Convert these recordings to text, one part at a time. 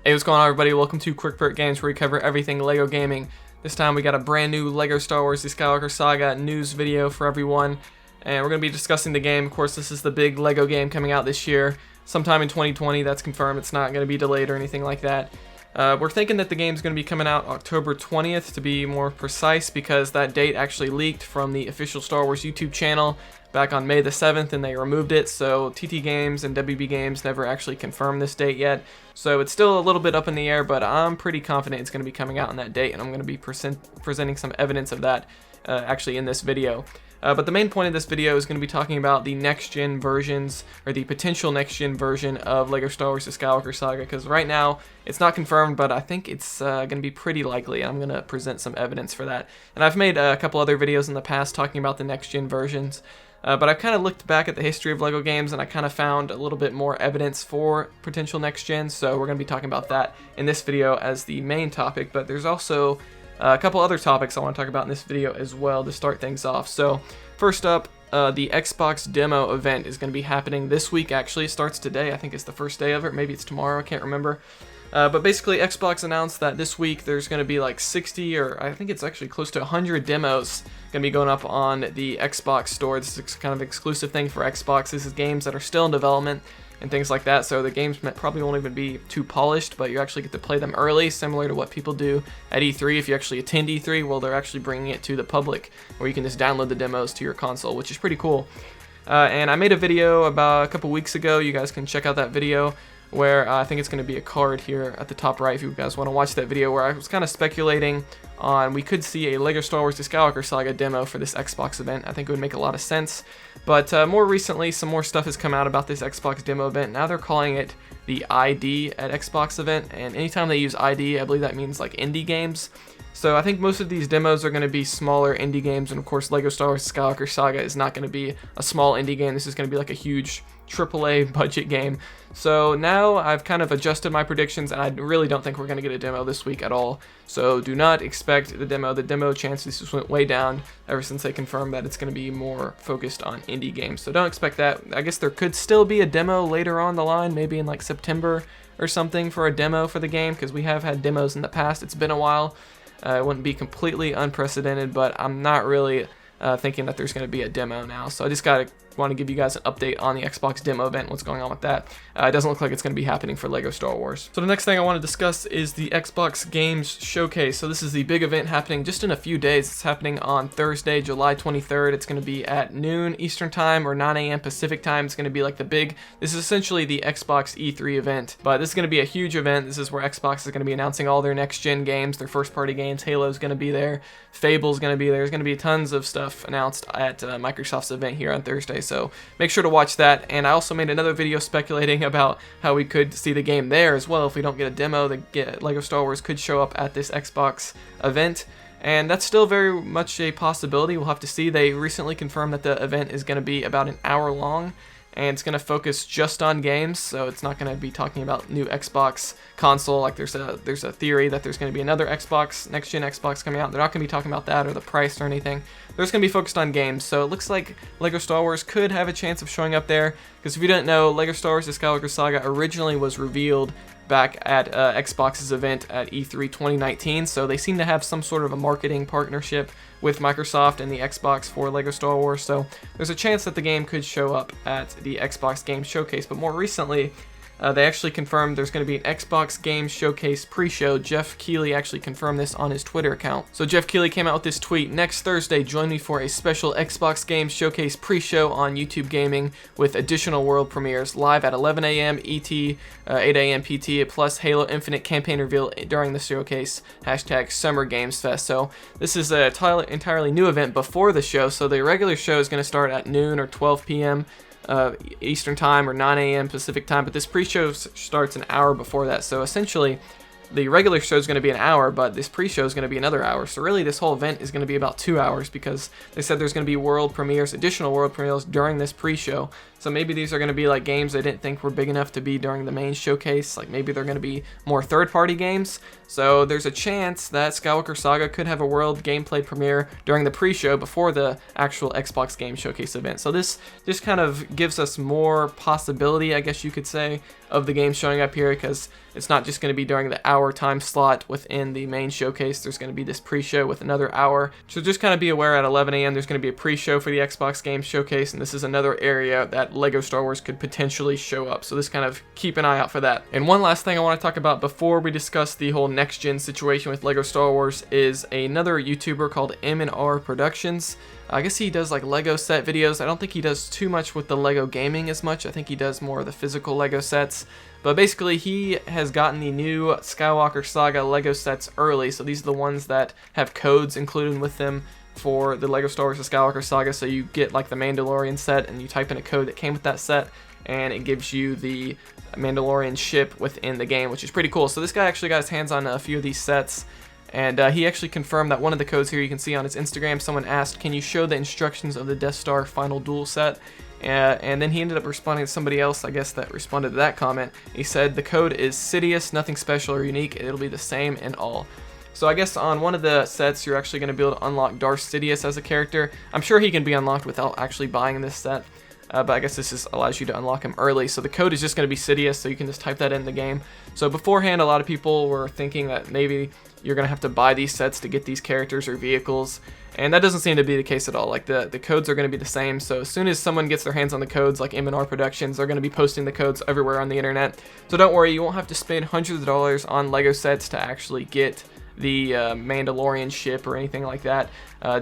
Hey, what's going on, everybody? Welcome to Quick Burt Games, where we cover everything LEGO gaming. This time we got a brand new LEGO Star Wars The Skywalker Saga news video for everyone, and we're going to be discussing the game. Of course, this is the big LEGO game coming out this year, sometime in 2020. That's confirmed. It's not going to be delayed or anything like that. We're thinking that the game's going to be coming out October 20th, to be more precise, because that date actually leaked from the official Star Wars YouTube channel back on May the 7th, and they removed it, so TT Games and WB Games never actually confirmed this date yet. So it's still a little bit up in the air, but I'm pretty confident it's going to be coming out on that date, and I'm going to be presenting some evidence of that actually in this video. But the main point of this video is going to be talking about the next-gen versions, or the potential next-gen version of LEGO Star Wars The Skywalker Saga, because right now it's not confirmed, but I think it's going to be pretty likely, and I'm going to present some evidence for that. And I've made a couple other videos in the past talking about the next-gen versions, but I've kind of looked back at the history of LEGO games, and I kind of found a little bit more evidence for potential next-gen, so we're going to be talking about that in this video as the main topic, but there's also a couple other topics I want to talk about in this video as well to start things off. So first up, the Xbox demo event is going to be happening this week. Actually, it starts today. I think it's the first day of it. Maybe it's tomorrow. I can't remember. But basically, Xbox announced that this week there's going to be like 60, or I think it's actually close to 100 demos going to be going up on the Xbox store. This is kind of an exclusive thing for Xbox. This is games that are still in development and things like that, so the games probably won't even be too polished, but you actually get to play them early, similar to what people do at E3. If you actually attend E3, well, they're actually bringing it to the public, where you can just download the demos to your console, which is pretty cool. And I made a video about a couple weeks ago. You guys can check out that video, where I think it's going to be a card here at the top right if you guys want to watch that video, where I was kind of speculating on we could see a LEGO Star Wars The Skywalker Saga demo for this Xbox event. I think it would make a lot of sense. But more recently, some more stuff has come out about this Xbox demo event. Now they're calling it the ID at Xbox event, and anytime they use ID, I believe that means like indie games. So I think most of these demos are going to be smaller indie games, and of course LEGO Star Wars Skywalker Saga is not going to be a small indie game. This is going to be like a huge AAA budget game. So now I've kind of adjusted my predictions, and I really don't think we're going to get a demo this week at all. So do not expect the demo. The demo chances just went way down ever since they confirmed that it's going to be more focused on indie games. So don't expect that. I guess there could still be a demo later on the line, maybe in like September or something, for a demo for the game, because we have had demos in the past. It's been a while. It wouldn't be completely unprecedented, but I'm not really thinking that there's going to be a demo now. So I just want to give you guys an update on the Xbox demo event, what's going on with that. It doesn't look like it's going to be happening for LEGO Star Wars. So the next thing I want to discuss is the Xbox Games Showcase. So this is the big event happening just in a few days. It's happening on Thursday, July 23rd. It's going to be at noon Eastern Time or 9 a.m. Pacific Time. It's going to be like this is essentially the Xbox E3 event, but this is going to be a huge event. This is where Xbox is going to be announcing all their next-gen games, their first-party games. Halo's going to be there. Fable's going to be there. There's going to be tons of stuff announced at Microsoft's event here on Thursday, so make sure to watch that. And I also made another video speculating about how we could see the game there as well. If we don't get a demo, LEGO Star Wars could show up at this Xbox event, and that's still very much a possibility. We'll have to see. They recently confirmed that the event is going to be about an hour long, and it's going to focus just on games, so it's not going to be talking about new Xbox console. Like there's a theory that there's going to be another Xbox, next-gen Xbox coming out. They're not going to be talking about that or the price or anything. They're just going to be focused on games, so it looks like LEGO Star Wars could have a chance of showing up there, because if you didn't know, LEGO Star Wars The Skywalker Saga originally was revealed back at Xbox's event at E3 2019, so they seem to have some sort of a marketing partnership with Microsoft and the Xbox for LEGO Star Wars, so there's a chance that the game could show up at the Xbox Games Showcase. But more recently, they actually confirmed there's going to be an Xbox Games Showcase pre-show. Jeff Keighley actually confirmed this on his Twitter account. So Jeff Keighley came out with this tweet: "Next Thursday, join me for a special Xbox Games Showcase pre-show on YouTube Gaming with additional world premieres live at 11 a.m. ET, 8 a.m. PT, plus Halo Infinite campaign reveal during the showcase. #SummerGamesFest." So this is an entirely new event before the show. So the regular show is going to start at noon or 12 p.m. Eastern Time or 9 a.m. Pacific Time, but this pre-show starts an hour before that. So essentially, the regular show is going to be an hour, but this pre-show is going to be another hour. So really, this whole event is going to be about 2 hours, because they said there's going to be world premieres, additional world premieres during this pre-show. So maybe these are going to be like games they didn't think were big enough to be during the main showcase. Like maybe they're going to be more third-party games. So there's a chance that Skywalker Saga could have a world gameplay premiere during the pre-show before the actual Xbox Game Showcase event. So this just kind of gives us more possibility, I guess you could say, of the game showing up here, because it's not just going to be during the hour time slot within the main showcase. There's going to be this pre-show with another hour. So just kind of be aware at 11 a.m. there's going to be a pre-show for the Xbox Game Showcase, and this is another area that LEGO Star Wars could potentially show up. So this kind of keep an eye out for that. And one last thing I want to talk about before we discuss the whole next-gen situation with LEGO Star Wars is another YouTuber called M&R Productions. I guess he does like Lego set videos. I don't think he does too much with the Lego gaming as much. I think he does more of the physical Lego sets. But basically, he has gotten the new Skywalker Saga Lego sets early. So these are the ones that have codes included with them for the LEGO Star Wars The Skywalker Saga. So you get like the Mandalorian set and you type in a code that came with that set, and it gives you the Mandalorian ship within the game, which is pretty cool. So this guy actually got his hands on a few of these sets. And he actually confirmed that one of the codes here you can see on his Instagram, someone asked, can you show the instructions of the Death Star Final Duel set? And then he ended up responding to somebody else, I guess, that responded to that comment. He said, the code is Sidious, nothing special or unique, it'll be the same in all. So I guess on one of the sets, you're actually going to be able to unlock Darth Sidious as a character. I'm sure he can be unlocked without actually buying this set. But I guess this just allows you to unlock him early. So the code is just going to be Sidious, so you can just type that in the game. So beforehand, a lot of people were thinking that maybe you're going to have to buy these sets to get these characters or vehicles. And that doesn't seem to be the case at all. Like the codes are going to be the same. So as soon as someone gets their hands on the codes, like M&R Productions, they're going to be posting the codes everywhere on the internet. So don't worry, you won't have to spend hundreds of dollars on Lego sets to actually get the Mandalorian ship or anything like that.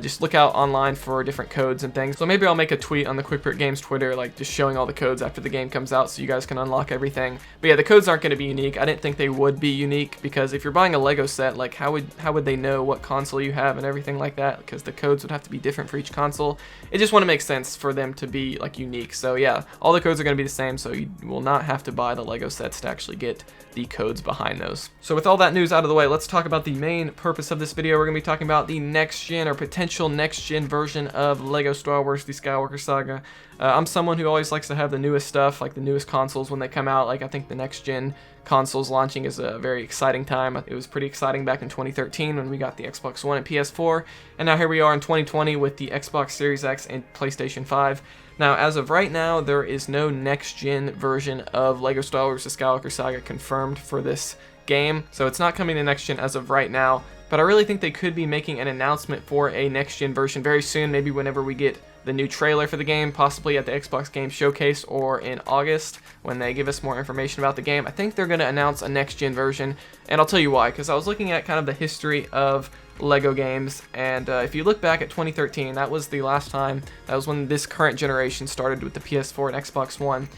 Just look out online for different codes and things. So maybe I'll make a tweet on the QuickBrit Games Twitter, like just showing all the codes after the game comes out so you guys can unlock everything. But yeah, the codes aren't going to be unique. I didn't think they would be unique, because if you're buying a Lego set, like how would they know what console you have and everything like that? Because the codes would have to be different for each console. It just wouldn't make sense for them to be like unique. So yeah, all the codes are going to be the same, so you will not have to buy the Lego sets to actually get the codes behind those. So with all that news out of the way, let's talk about the main purpose of this video. We're going to be talking about the next gen or potential next gen version of LEGO Star Wars The Skywalker Saga. I'm someone who always likes to have the newest stuff, like the newest consoles when they come out. Like I think the next gen consoles launching is a very exciting time. It was pretty exciting back in 2013 when we got the Xbox One and PS4, and now here we are in 2020 with the Xbox Series X and PlayStation 5. Now, as of right now, there is no next-gen version of LEGO Star Wars The Skywalker Saga confirmed for this game, so it's not coming to next-gen as of right now, but I really think they could be making an announcement for a next-gen version very soon, maybe whenever we get the new trailer for the game, possibly at the Xbox Game Showcase or in August when they give us more information about the game. I think they're going to announce a next-gen version, and I'll tell you why, because I was looking at kind of the history of LEGO games, and if you look back at 2013, that was the last time, that was when this current generation started with the PS4 and Xbox One.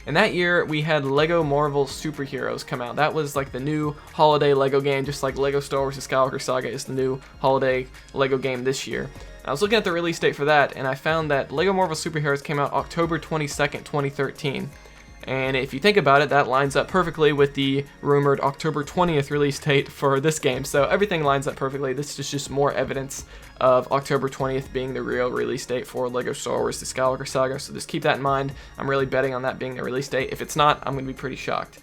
And that year, we had LEGO Marvel Superheroes come out. That was like the new holiday LEGO game, just like LEGO Star Wars The Skywalker Saga is the new holiday LEGO game this year. I was looking at the release date for that, and I found that LEGO Marvel Superheroes came out October 22nd, 2013. And if you think about it, that lines up perfectly with the rumored October 20th release date for this game. So everything lines up perfectly. This is just more evidence of October 20th being the real release date for LEGO Star Wars The Skywalker Saga. So just keep that in mind. I'm really betting on that being the release date. If it's not, I'm going to be pretty shocked.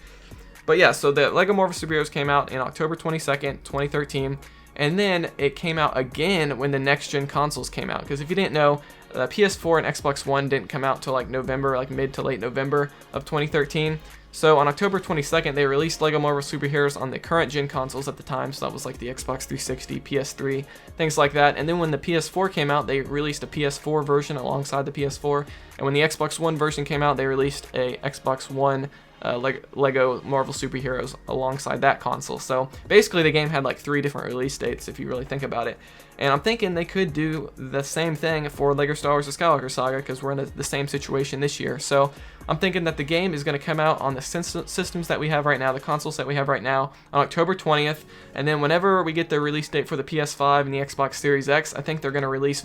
But yeah, so the LEGO Marvel Superheroes came out in October 22nd, 2013. And then it came out again when the next-gen consoles came out. Because if you didn't know, PS4 and Xbox One didn't come out till like November, like mid to late November of 2013. So on October 22nd, they released LEGO Marvel Superheroes on the current gen consoles at the time. So that was like the Xbox 360, PS3, things like that. And then when the PS4 came out, they released a PS4 version alongside the PS4. And when the Xbox One version came out, they released a Xbox One LEGO Marvel Superheroes alongside that console. So basically the game had like 3 different release dates if you really think about it. And I'm thinking they could do the same thing for LEGO Star Wars The Skywalker Saga, because we're in the same situation this year. So I'm thinking that the game is going to come out on the systems that we have right now, the consoles that we have right now, on October 20th. And then whenever we get the release date for the PS5 and the Xbox Series X, I think they're going to release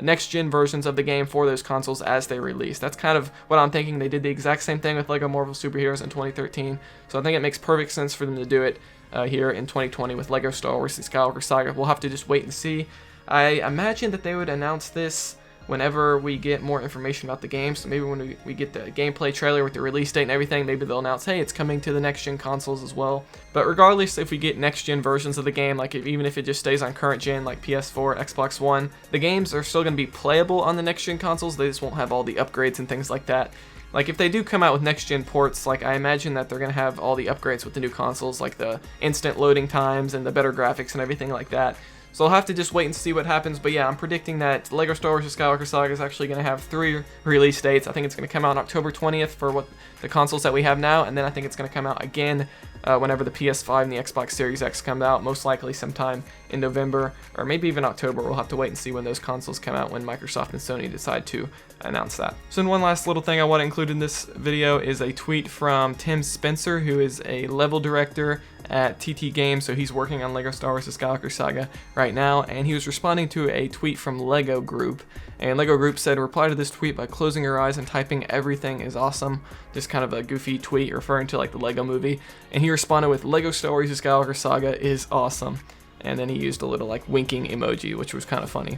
next-gen versions of the game for those consoles as they release. That's kind of what I'm thinking. They did the exact same thing with LEGO Marvel Superheroes in 2013, so I think it makes perfect sense for them to do it here in 2020 with LEGO Star Wars The Skywalker Saga. We'll have to just wait and see. I imagine that they would announce this whenever we get more information about the game. So maybe when we get the gameplay trailer with the release date and everything, maybe they'll announce, hey, it's coming to the next-gen consoles as well. But regardless, if we get next-gen versions of the game, like even if it just stays on current-gen, like PS4, Xbox One, the games are still going to be playable on the next-gen consoles. They just won't have all the upgrades and things like that. Like, if they do come out with next-gen ports, like, I imagine that they're going to have all the upgrades with the new consoles, like the instant loading times and the better graphics and everything like that. So I'll have to just wait and see what happens, but yeah, I'm predicting that LEGO Star Wars: The Skywalker Saga is actually going to have 3 release dates. I think it's going to come out on October 20th for what the consoles that we have now, and then I think it's going to come out again whenever the PS5 and the Xbox Series X come out, most likely sometime in November, or maybe even October. We'll have to wait and see when those consoles come out, when Microsoft and Sony decide to announce that. So one last little thing I want to include in this video is a tweet from Tim Spencer, who is a level director at TT Games, so he's working on LEGO Star Wars: The Skywalker Saga right now, and he was responding to a tweet from LEGO Group, and LEGO Group said, reply to this tweet by closing your eyes and typing "everything is awesome," just kind of a goofy tweet referring to like the LEGO movie, and he responded with, LEGO Star Wars: The Skywalker Saga is awesome, and then he used a little like winking emoji, which was kind of funny.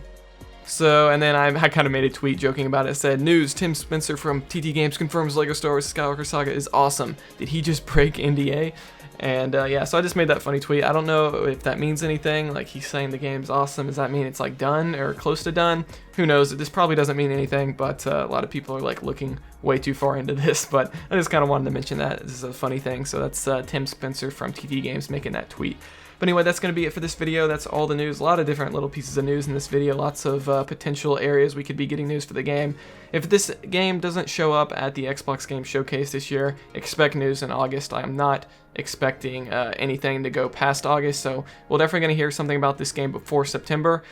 So, and then I kind of made a tweet joking about it. It said, news, Tim Spencer from TT Games confirms LEGO Star Wars: The Skywalker Saga is awesome. Did he just break NDA? And yeah, so I just made that funny tweet. I don't know if that means anything. Like, he's saying the game's awesome. Does that mean it's like done or close to done? Who knows? This probably doesn't mean anything, but a lot of people are like looking way too far into this. But I just kind of wanted to mention that. This is a funny thing. So that's Tim Spencer from TT Games making that tweet. But anyway, that's going to be it for this video. That's all the news. A lot of different little pieces of news in this video. Lots of potential areas we could be getting news for the game. If this game doesn't show up at the Xbox Game Showcase this year, expect news in August. I am not expecting anything to go past August, so we're definitely going to hear something about this game before September.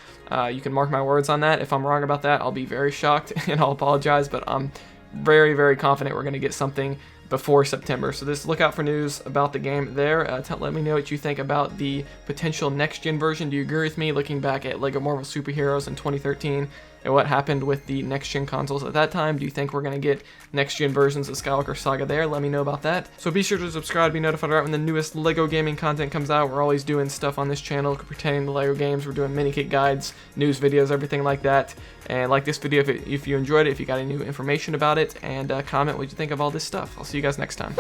You can mark my words on that. If I'm wrong about that, I'll be very shocked, and I'll apologize, but I'm very, very confident we're going to get something before September. So just look out for news about the game there. Let me know what you think about the potential next-gen version. Do you agree with me looking back at LEGO Marvel Superheroes in 2013 and what happened with the next-gen consoles at that time? Do you think we're going to get next-gen versions of Skywalker Saga there? Let me know about that. So be sure to subscribe, be notified right when the newest LEGO gaming content comes out. We're always doing stuff on this channel pertaining to LEGO games. We're doing mini kit guides, news videos, everything like that. And like this video if you enjoyed it, if you got any new information about it, and comment what you think of all this stuff. I'll see you guys next time.